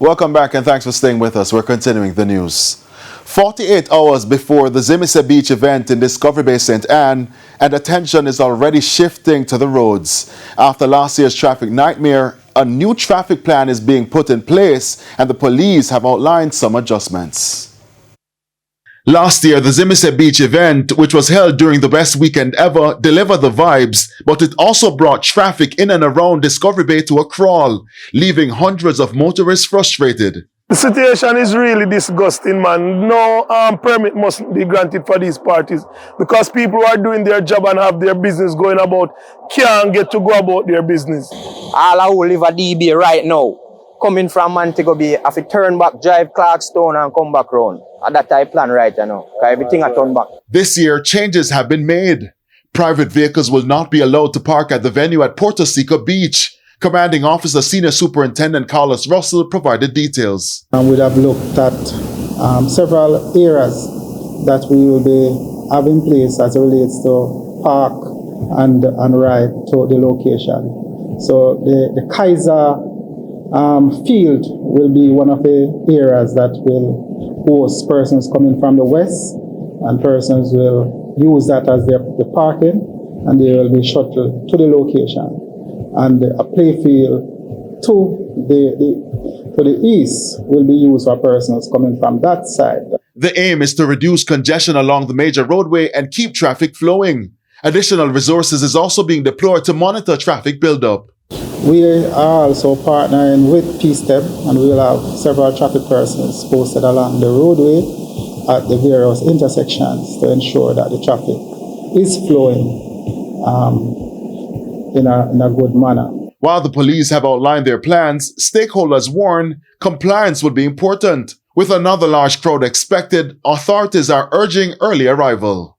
Welcome back and thanks for staying with us. We're continuing the news. 48 hours before the Zimi Seh Beach event in Discovery Bay, St. Anne, and attention is already shifting to the roads. After last year's traffic nightmare, a new traffic plan is being put in place and the police have outlined some adjustments. Last year, the Zimi Seh Beach event, which was held during the best weekend ever, delivered the vibes, but it also brought traffic in and around Discovery Bay to a crawl, leaving hundreds of motorists frustrated. The situation is really disgusting, man. No permit must be granted for these parties because people who are doing their job and have their business going about can't get to go about their business. All who live at DB right now, coming from Montego Bay, have to turn back, drive Clarkstone and come back round. And that I plan right now, because everything I turn back. This year, changes have been made. Private vehicles will not be allowed to park at the venue at Puerto Seco Beach. Commanding Officer Senior Superintendent Carlos Russell provided details. And we have looked at several areas that we will be having place as it relates to park and ride to the location. So the Kaiser field will be one of the areas that will host persons coming from the west, and persons will use that as their parking, and they will be shuttled to the location. And a playfield to the east will be used for persons coming from that side. The aim is to reduce congestion along the major roadway and keep traffic flowing. Additional resources is also being deployed to monitor traffic buildup. We are also partnering with P-Step, and we will have several traffic persons posted along the roadway at the various intersections to ensure that the traffic is flowing in a good manner. While the police have outlined their plans, stakeholders warn compliance will be important. With another large crowd expected, authorities are urging early arrival.